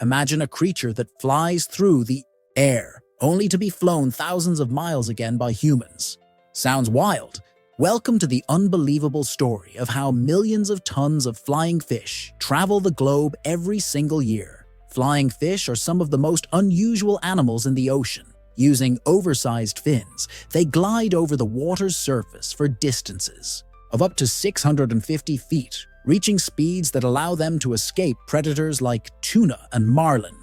Imagine a creature that flies through the air, only to be flown thousands of miles again by humans. Sounds wild? Welcome to the unbelievable story of how millions of tons of flying fish travel the globe every single year. Flying fish are some of the most unusual animals in the ocean. Using oversized fins, they glide over the water's surface for distances of up to 650 feet, reaching speeds that allow them to escape predators like tuna and marlin.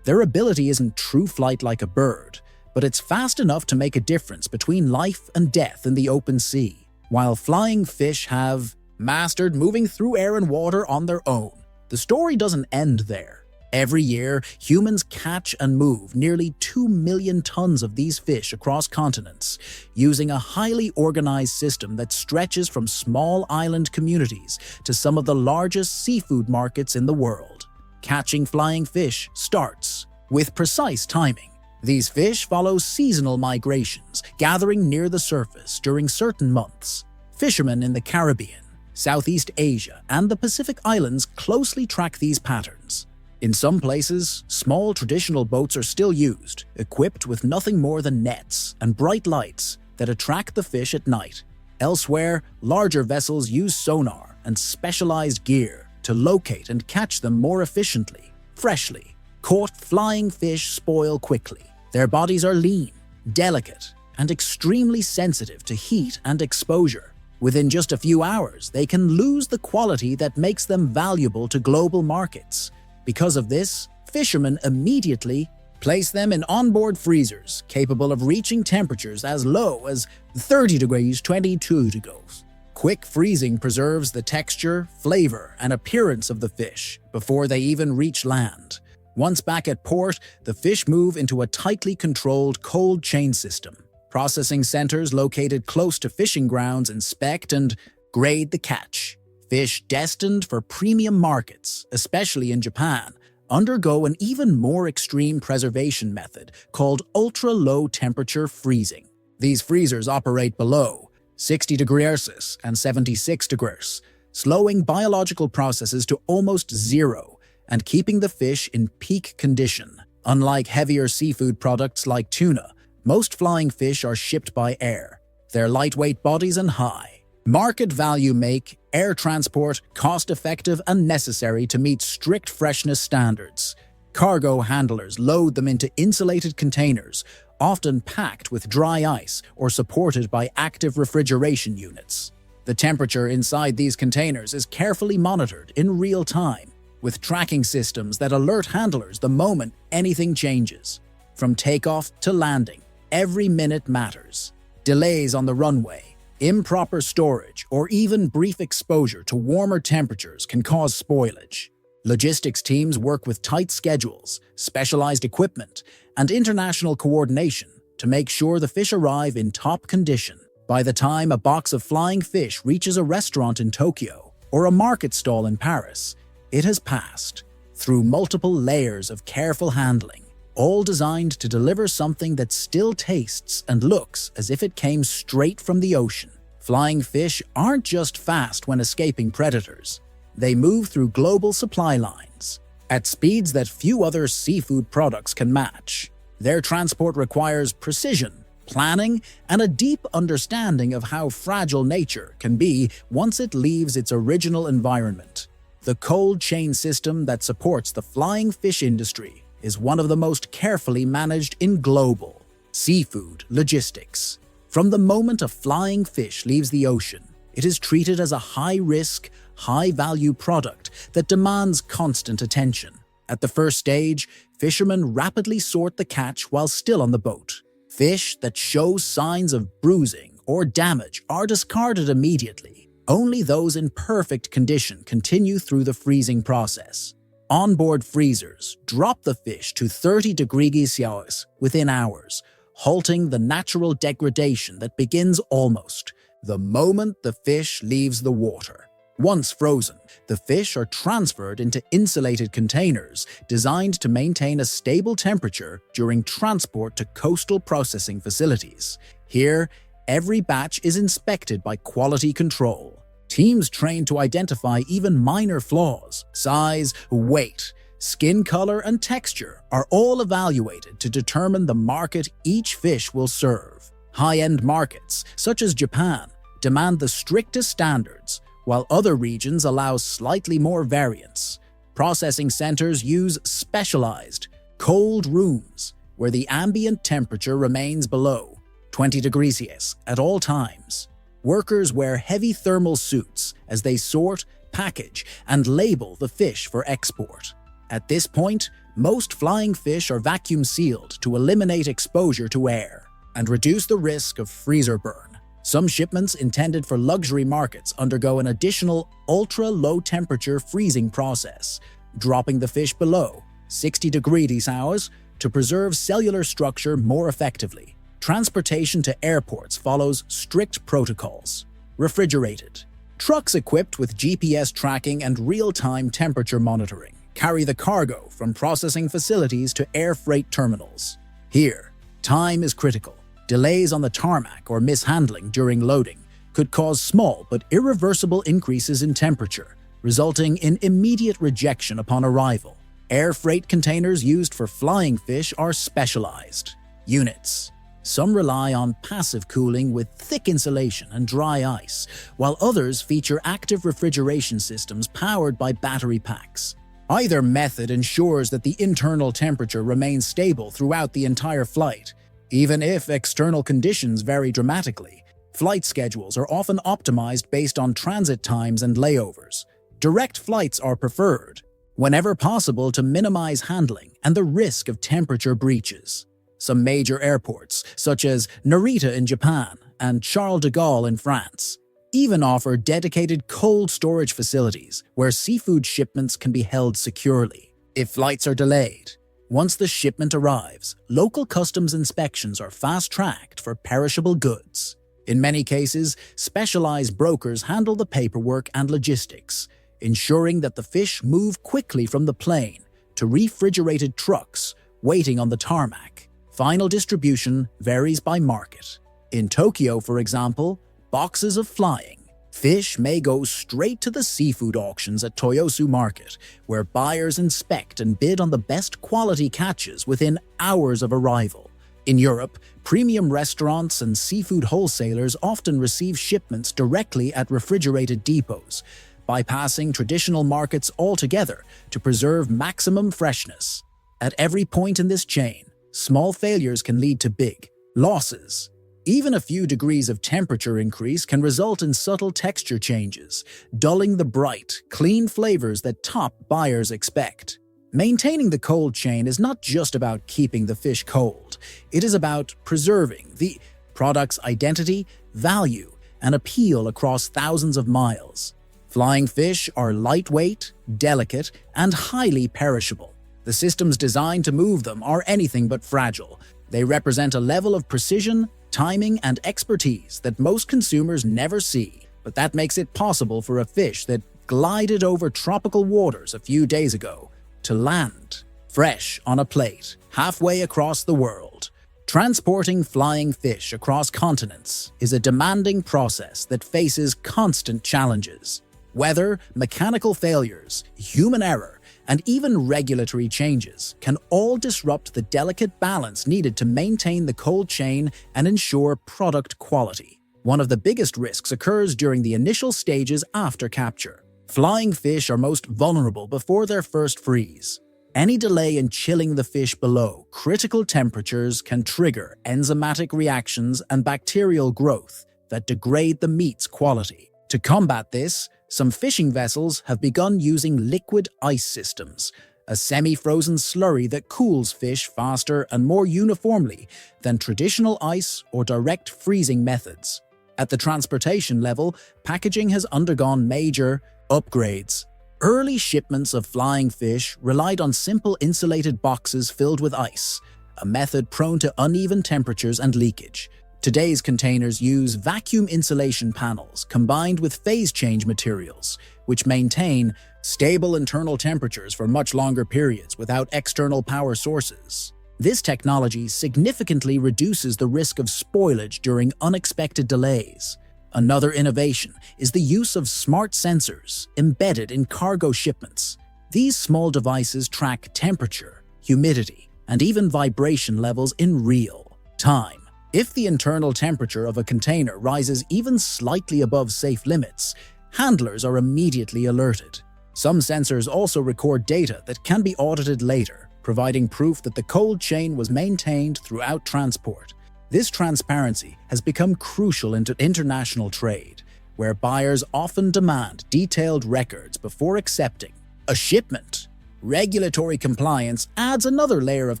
Their ability isn't true flight like a bird, but it's fast enough to make a difference between life and death in the open sea. While flying fish have mastered moving through air and water on their own, the story doesn't end there. Every year, humans catch and move nearly 2 million tons of these fish across continents, using a highly organized system that stretches from small island communities to some of the largest seafood markets in the world. Catching flying fish starts with precise timing. These fish follow seasonal migrations, gathering near the surface during certain months. Fishermen in the Caribbean, Southeast Asia, and the Pacific Islands closely track these patterns. In some places, small traditional boats are still used, equipped with nothing more than nets and bright lights that attract the fish at night. Elsewhere, larger vessels use sonar and specialized gear to locate and catch them more efficiently. Freshly caught flying fish spoil quickly. Their bodies are lean, delicate, and extremely sensitive to heat and exposure. Within just a few hours, they can lose the quality that makes them valuable to global markets. Because of this, fishermen immediately place them in onboard freezers capable of reaching temperatures as low as 30 degrees 22 degrees. Quick freezing preserves the texture, flavor, and appearance of the fish before they even reach land. Once back at port, the fish move into a tightly controlled cold chain system. Processing centers located close to fishing grounds inspect and grade the catch. Fish destined for premium markets, especially in Japan, undergo an even more extreme preservation method called ultra-low temperature freezing. These freezers operate below 60 degrees Celsius and 76 degrees, slowing biological processes to almost zero and keeping the fish in peak condition. Unlike heavier seafood products like tuna, most flying fish are shipped by air. Their lightweight bodies and high market value make air transport cost-effective and necessary to meet strict freshness standards. Cargo handlers load them into insulated containers, often packed with dry ice or supported by active refrigeration units. The temperature inside these containers is carefully monitored in real time, with tracking systems that alert handlers the moment anything changes. From takeoff to landing, every minute matters. Delays on the runway, improper storage, or even brief exposure to warmer temperatures can cause spoilage. Logistics teams work with tight schedules, specialized equipment, and international coordination to make sure the fish arrive in top condition. By the time a box of flying fish reaches a restaurant in Tokyo or a market stall in Paris, it has passed through multiple layers of careful handling, all designed to deliver something that still tastes and looks as if it came straight from the ocean. Flying fish aren't just fast when escaping predators. They move through global supply lines at speeds that few other seafood products can match. Their transport requires precision, planning, and a deep understanding of how fragile nature can be once it leaves its original environment. The cold chain system that supports the flying fish industry is one of the most carefully managed in global seafood logistics. From the moment a flying fish leaves the ocean, it is treated as a high-risk, high-value product that demands constant attention. At the first stage, fishermen rapidly sort the catch while still on the boat. Fish that show signs of bruising or damage are discarded immediately. Only those in perfect condition continue through the freezing process. Onboard freezers drop the fish to 30 degrees Celsius within hours, halting the natural degradation that begins almost the moment the fish leaves the water. Once frozen, the fish are transferred into insulated containers designed to maintain a stable temperature during transport to coastal processing facilities. Here, every batch is inspected by quality control. Teams trained to identify even minor flaws, size, weight, skin color, and texture are all evaluated to determine the market each fish will serve. High-end markets, such as Japan, demand the strictest standards, while other regions allow slightly more variance. Processing centers use specialized, cold rooms, where the ambient temperature remains below 20 degrees Celsius at all times. Workers wear heavy thermal suits as they sort, package, and label the fish for export. At this point, most flying fish are vacuum sealed to eliminate exposure to air and reduce the risk of freezer burn. Some shipments intended for luxury markets undergo an additional ultra-low temperature freezing process, dropping the fish below 60 degrees Celsius to preserve cellular structure more effectively. Transportation to airports follows strict protocols. Refrigerated. Trucks equipped with GPS tracking and real-time temperature monitoring carry the cargo from processing facilities to air freight terminals. Here, time is critical. Delays on the tarmac or mishandling during loading could cause small but irreversible increases in temperature, resulting in immediate rejection upon arrival. Air freight containers used for flying fish are specialized units. Some rely on passive cooling with thick insulation and dry ice, while others feature active refrigeration systems powered by battery packs. Either method ensures that the internal temperature remains stable throughout the entire flight. Even if external conditions vary dramatically, flight schedules are often optimized based on transit times and layovers. Direct flights are preferred, whenever possible, to minimize handling and the risk of temperature breaches. Some major airports, such as Narita in Japan and Charles de Gaulle in France, even offer dedicated cold storage facilities where seafood shipments can be held securely. If flights are delayed, once the shipment arrives, local customs inspections are fast-tracked for perishable goods. In many cases, specialized brokers handle the paperwork and logistics, ensuring that the fish move quickly from the plane to refrigerated trucks waiting on the tarmac. Final distribution varies by market. In Tokyo, for example, boxes of flying fish may go straight to the seafood auctions at Toyosu Market, where buyers inspect and bid on the best quality catches within hours of arrival. In Europe, premium restaurants and seafood wholesalers often receive shipments directly at refrigerated depots, bypassing traditional markets altogether to preserve maximum freshness. At every point in this chain, small failures can lead to big losses. Even a few degrees of temperature increase can result in subtle texture changes, dulling the bright, clean flavors that top buyers expect. Maintaining the cold chain is not just about keeping the fish cold. It is about preserving the product's identity, value, and appeal across thousands of miles. Flying fish are lightweight, delicate, and highly perishable. The systems designed to move them are anything but fragile. They represent a level of precision, timing, and expertise that most consumers never see, but that makes it possible for a fish that glided over tropical waters a few days ago to land fresh on a plate halfway across the world. Transporting flying fish across continents is a demanding process that faces constant challenges. Weather, mechanical failures, human error, and even regulatory changes can all disrupt the delicate balance needed to maintain the cold chain and ensure product quality. One of the biggest risks occurs during the initial stages after capture. Flying fish are most vulnerable before their first freeze. Any delay in chilling the fish below critical temperatures can trigger enzymatic reactions and bacterial growth that degrade the meat's quality. To combat this, some fishing vessels have begun using liquid ice systems, a semi-frozen slurry that cools fish faster and more uniformly than traditional ice or direct freezing methods. At the transportation level, packaging has undergone major upgrades. Early shipments of flying fish relied on simple insulated boxes filled with ice, a method prone to uneven temperatures and leakage. Today's containers use vacuum insulation panels combined with phase change materials, which maintain stable internal temperatures for much longer periods without external power sources. This technology significantly reduces the risk of spoilage during unexpected delays. Another innovation is the use of smart sensors embedded in cargo shipments. These small devices track temperature, humidity, and even vibration levels in real time. If the internal temperature of a container rises even slightly above safe limits, handlers are immediately alerted. Some sensors also record data that can be audited later, providing proof that the cold chain was maintained throughout transport. This transparency has become crucial in international trade, where buyers often demand detailed records before accepting a shipment. Regulatory compliance adds another layer of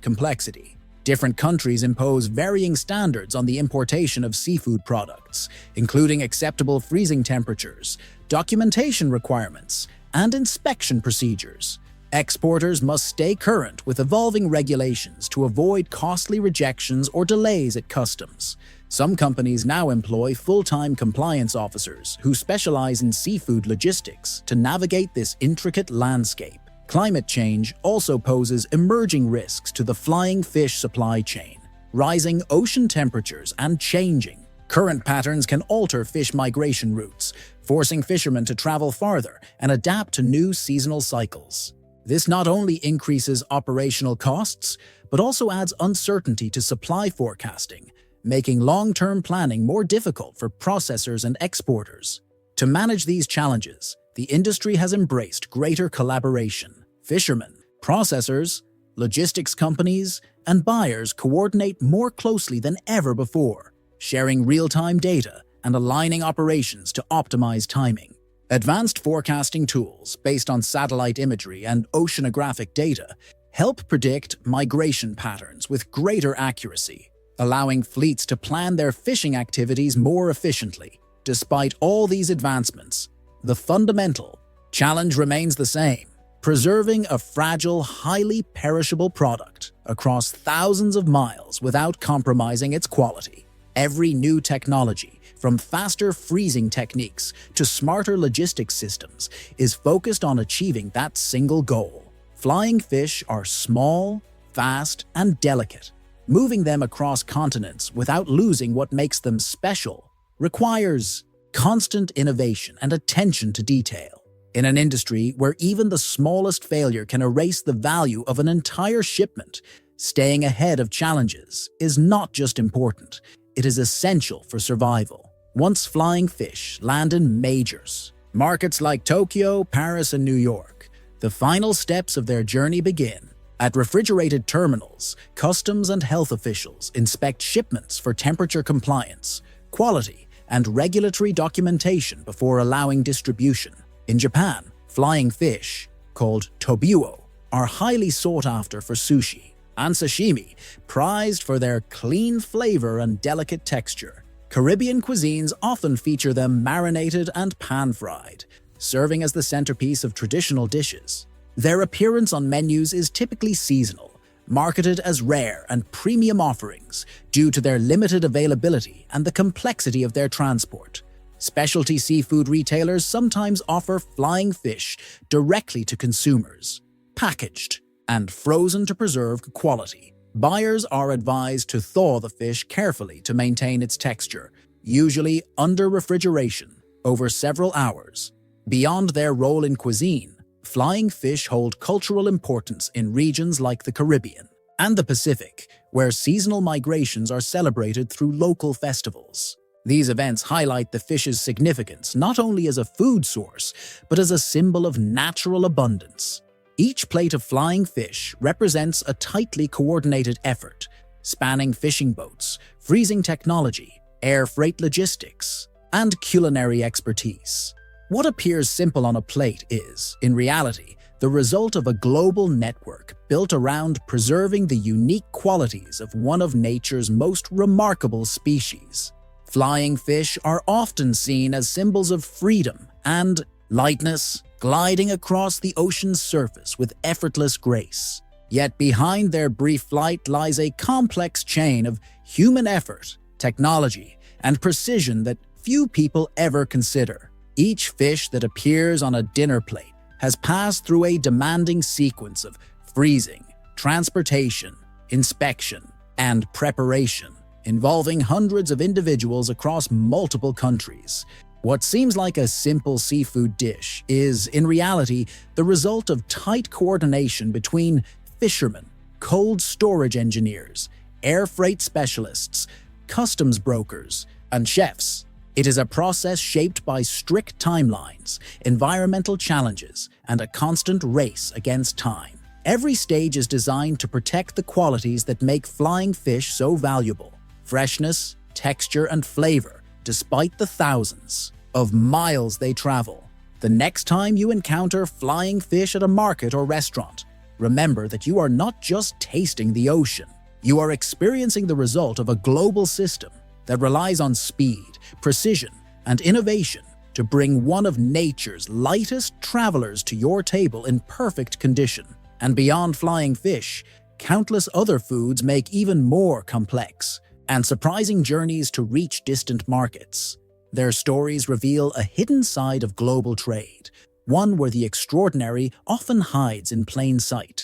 complexity. Different countries impose varying standards on the importation of seafood products, including acceptable freezing temperatures, documentation requirements, and inspection procedures. Exporters must stay current with evolving regulations to avoid costly rejections or delays at customs. Some companies now employ full-time compliance officers who specialize in seafood logistics to navigate this intricate landscape. Climate change also poses emerging risks to the flying fish supply chain. Rising ocean temperatures and changing current patterns can alter fish migration routes, forcing fishermen to travel farther and adapt to new seasonal cycles. This not only increases operational costs, but also adds uncertainty to supply forecasting, making long-term planning more difficult for processors and exporters. To manage these challenges, the industry has embraced greater collaboration. Fishermen, processors, logistics companies, and buyers coordinate more closely than ever before, sharing real-time data and aligning operations to optimize timing. Advanced forecasting tools based on satellite imagery and oceanographic data help predict migration patterns with greater accuracy, allowing fleets to plan their fishing activities more efficiently. Despite all these advancements, the fundamental challenge remains the same: preserving a fragile, highly perishable product across thousands of miles without compromising its quality. Every new technology, from faster freezing techniques to smarter logistics systems, is focused on achieving that single goal. Flying fish are small, fast, and delicate. Moving them across continents without losing what makes them special requires constant innovation and attention to detail. In an industry where even the smallest failure can erase the value of an entire shipment, staying ahead of challenges is not just important, it is essential for survival. Once flying fish land in majors, markets like Tokyo, Paris, and New York, the final steps of their journey begin. At refrigerated terminals, customs and health officials inspect shipments for temperature compliance, quality, and regulatory documentation before allowing distribution. In Japan, flying fish, called tobiuo, are highly sought after for sushi, and sashimi, prized for their clean flavor and delicate texture. Caribbean cuisines often feature them marinated and pan-fried, serving as the centerpiece of traditional dishes. Their appearance on menus is typically seasonal, marketed as rare and premium offerings due to their limited availability and the complexity of their transport. Specialty seafood retailers sometimes offer flying fish directly to consumers, packaged and frozen to preserve quality. Buyers are advised to thaw the fish carefully to maintain its texture, usually under refrigeration, over several hours. Beyond their role in cuisine, flying fish hold cultural importance in regions like the Caribbean and the Pacific, where seasonal migrations are celebrated through local festivals. These events highlight the fish's significance not only as a food source, but as a symbol of natural abundance. Each plate of flying fish represents a tightly coordinated effort, spanning fishing boats, freezing technology, air freight logistics, and culinary expertise. What appears simple on a plate is, in reality, the result of a global network built around preserving the unique qualities of one of nature's most remarkable species. Flying fish are often seen as symbols of freedom and lightness, gliding across the ocean's surface with effortless grace. Yet behind their brief flight lies a complex chain of human effort, technology, and precision that few people ever consider. Each fish that appears on a dinner plate has passed through a demanding sequence of freezing, transportation, inspection, and preparation, involving hundreds of individuals across multiple countries. What seems like a simple seafood dish is, in reality, the result of tight coordination between fishermen, cold storage engineers, air freight specialists, customs brokers, and chefs. It is a process shaped by strict timelines, environmental challenges, and a constant race against time. Every stage is designed to protect the qualities that make flying fish so valuable: freshness, texture, and flavor, despite the thousands of miles they travel. The next time you encounter flying fish at a market or restaurant, remember that you are not just tasting the ocean. You are experiencing the result of a global system that relies on speed, precision, and innovation to bring one of nature's lightest travelers to your table in perfect condition. And beyond flying fish, countless other foods make even more complex and surprising journeys to reach distant markets. Their stories reveal a hidden side of global trade, one where the extraordinary often hides in plain sight.